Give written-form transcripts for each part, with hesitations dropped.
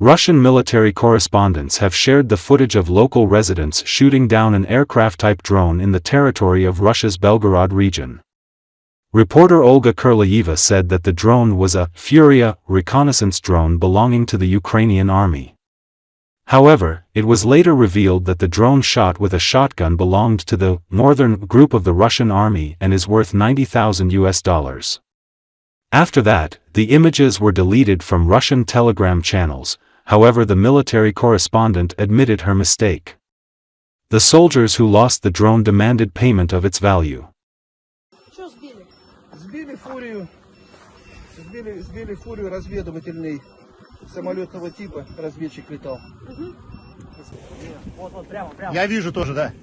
Russian military correspondents have shared the footage of local residents shooting down an aircraft-type drone in the territory of Russia's Belgorod region. Reporter Olga Kurlayeva said that the drone was a Furia reconnaissance drone belonging to the Ukrainian army. However, it was later revealed that the drone shot with a shotgun belonged to the northern group of the Russian army and is worth $90,000. After that, the images were deleted from Russian Telegram channels. However, the military correspondent admitted her mistake. The soldiers who lost the drone demanded payment of its value. Сбили фурию разведывательный самолетного типа, разведчик летал. Вот прямо. Я вижу тоже, да.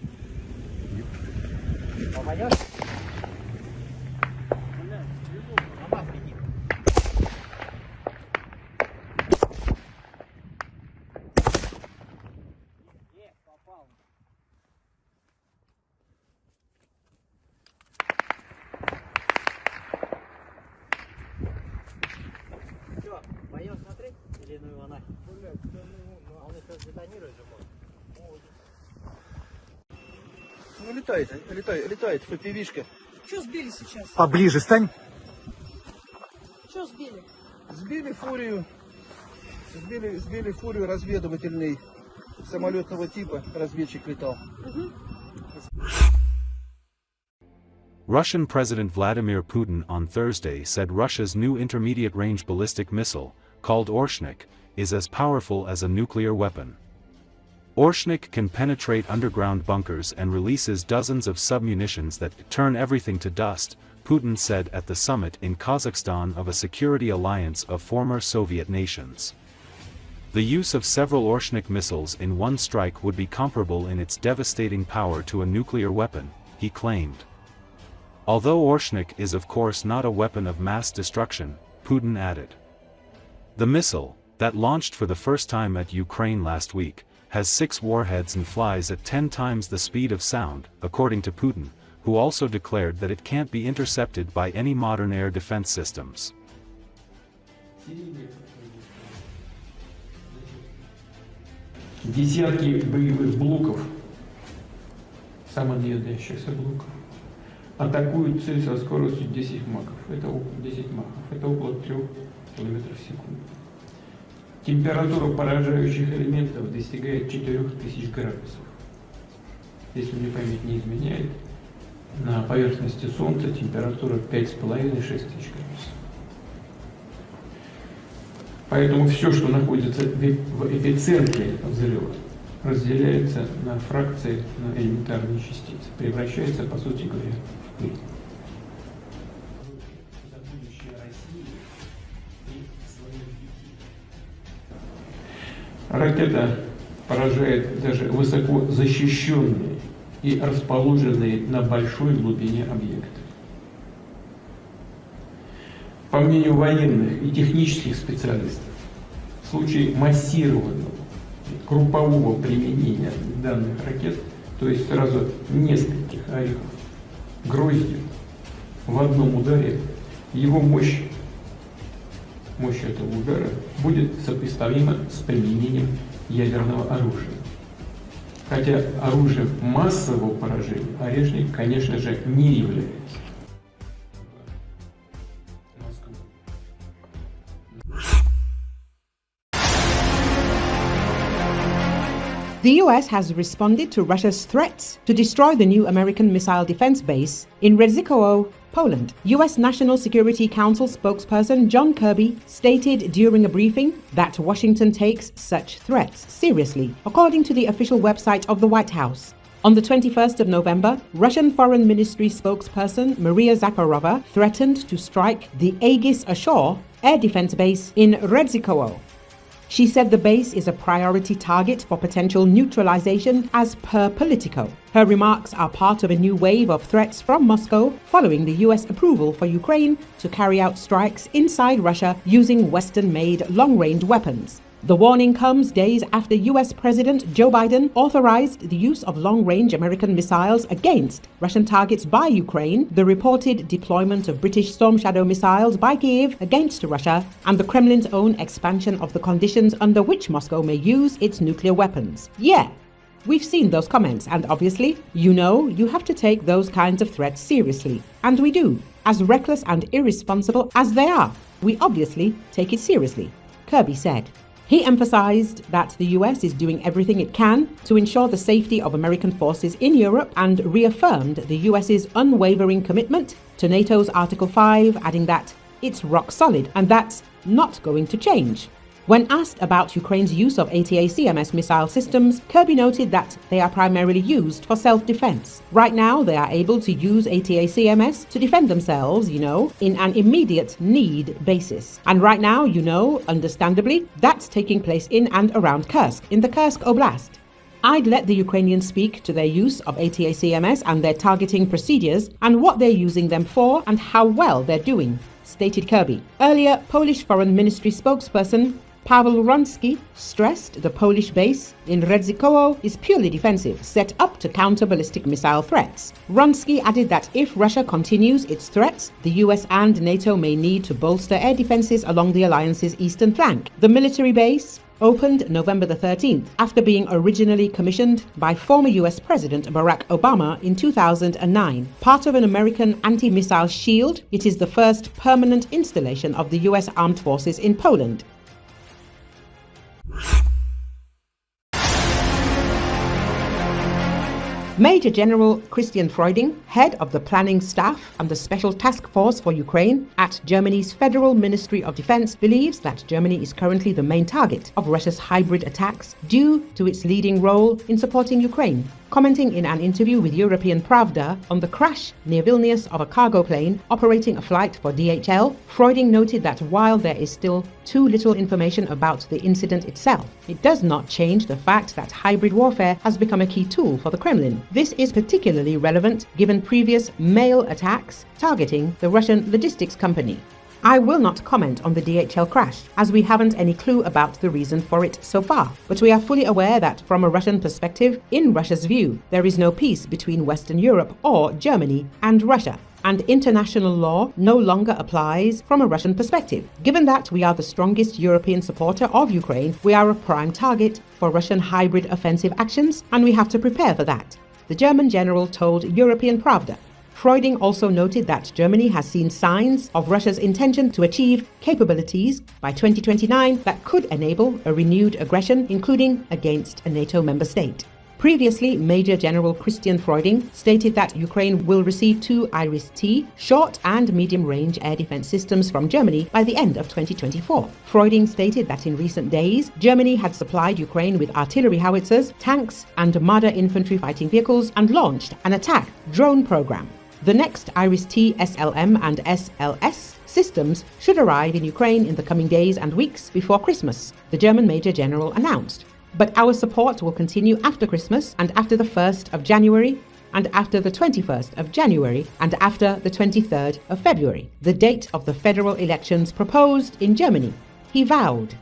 Попадешь? Ну летает ФПВ-шка. Что сбили сейчас? Поближе стань. Что сбили? Сбили фурию разведывательный самолетного типа, разведчик летал. Russian President Vladimir Putin on Thursday said Russia's new intermediate-range ballistic missile, called Orshnik, is as powerful as a nuclear weapon. Orshnik can penetrate underground bunkers and releases dozens of submunitions that turn everything to dust, Putin said at the summit in Kazakhstan of a security alliance of former Soviet nations. The use of several Orshnik missiles in one strike would be comparable in its devastating power to a nuclear weapon, he claimed. Although Orshnik is of course not a weapon of mass destruction, Putin added. The missile, that launched for the first time at Ukraine last week, has 6 warheads and flies at 10 times the speed of sound, according to Putin, who also declared that it can't be intercepted by any modern air defense systems. Десятки боевых блоков, самонаводящихся блоков, атакуют цель со скоростью 10 махов. Это около 3 км в секунду. Температура поражающих элементов достигает 4000 градусов. Если мне память не изменяет, на поверхности Солнца температура 5,5-6 тысяч градусов. Поэтому все, что находится в эпицентре взрыва, разделяется на фракции, на элементарные частицы, превращается, по сути говоря, в пыль. Ракета поражает даже высоко защищенные и расположенные на большой глубине объекты. По мнению военных и технических специалистов, в случае массированного группового применения данных ракет, то есть сразу нескольких орехов гроздью в одном ударе, его мощь этого удара будет сопоставима с применением ядерного оружия. Хотя оружием массового поражения орешник, конечно же, не является. The US has responded to Russia's threats to destroy the new American missile defense base in Redzikowo, Poland. US National Security Council spokesperson John Kirby stated during a briefing that Washington takes such threats seriously, according to the official website of the White House. On the 21st of November, Russian Foreign Ministry spokesperson Maria Zakharova threatened to strike the Aegis Ashore air defense base in Redzikowo. She said the base is a priority target for potential neutralization as per Politico. Her remarks are part of a new wave of threats from Moscow following the US approval for Ukraine to carry out strikes inside Russia using Western-made long-range weapons. The warning comes days after US President Joe Biden authorized the use of long-range American missiles against Russian targets by Ukraine, the reported deployment of British Storm Shadow missiles by Kiev against Russia, and the Kremlin's own expansion of the conditions under which Moscow may use its nuclear weapons. Yeah, we've seen those comments, and obviously, you know, you have to take those kinds of threats seriously. And we do. As reckless and irresponsible as they are, we obviously take it seriously, Kirby said. He emphasized that the US is doing everything it can to ensure the safety of American forces in Europe and reaffirmed the US's unwavering commitment to NATO's Article 5, adding that it's rock solid and that's not going to change. When asked about Ukraine's use of ATACMS missile systems, Kirby noted that they are primarily used for self-defense. Right now, they are able to use ATACMS to defend themselves, in an immediate need basis. And right now, understandably, that's taking place in and around Kursk, in the Kursk Oblast. I'd let the Ukrainians speak to their use of ATACMS and their targeting procedures and what they're using them for and how well they're doing, stated Kirby. Earlier, Polish Foreign Ministry spokesperson Paweł Wronski stressed the Polish base in Redzikowo is purely defensive, set up to counter ballistic missile threats. Wronski added that if Russia continues its threats, the US and NATO may need to bolster air defenses along the alliance's eastern flank. The military base opened November the 13th after being originally commissioned by former US President Barack Obama in 2009. Part of an American anti-missile shield, it is the first permanent installation of the US armed forces in Poland. Major General Christian Freuding, head of the planning staff and the Special Task Force for Ukraine at Germany's Federal Ministry of Defense, believes that Germany is currently the main target of Russia's hybrid attacks due to its leading role in supporting Ukraine. Commenting in an interview with European Pravda on the crash near Vilnius of a cargo plane operating a flight for DHL, Freuding noted that while there is still too little information about the incident itself, it does not change the fact that hybrid warfare has become a key tool for the Kremlin. This is particularly relevant given previous mail attacks targeting the Russian logistics company. I will not comment on the DHL crash, as we haven't any clue about the reason for it so far, but we are fully aware that from a Russian perspective, in Russia's view, there is no peace between Western Europe or Germany and Russia, and international law no longer applies from a Russian perspective. Given that we are the strongest European supporter of Ukraine, we are a prime target for Russian hybrid offensive actions, and we have to prepare for that, the German general told European Pravda. Freuding also noted that Germany has seen signs of Russia's intention to achieve capabilities by 2029 that could enable a renewed aggression, including against a NATO member state. Previously, Major General Christian Freuding stated that Ukraine will receive 2 IRIS-T short and medium-range air defense systems from Germany by the end of 2024. Freuding stated that in recent days, Germany had supplied Ukraine with artillery howitzers, tanks, and Marder infantry fighting vehicles and launched an attack drone program. The next IRIS-T SLM and SLS systems should arrive in Ukraine in the coming days and weeks before Christmas, the German Major General announced. But our support will continue after Christmas and after the 1st of January and after the 21st of January and after the 23rd of February, the date of the federal elections proposed in Germany, he vowed.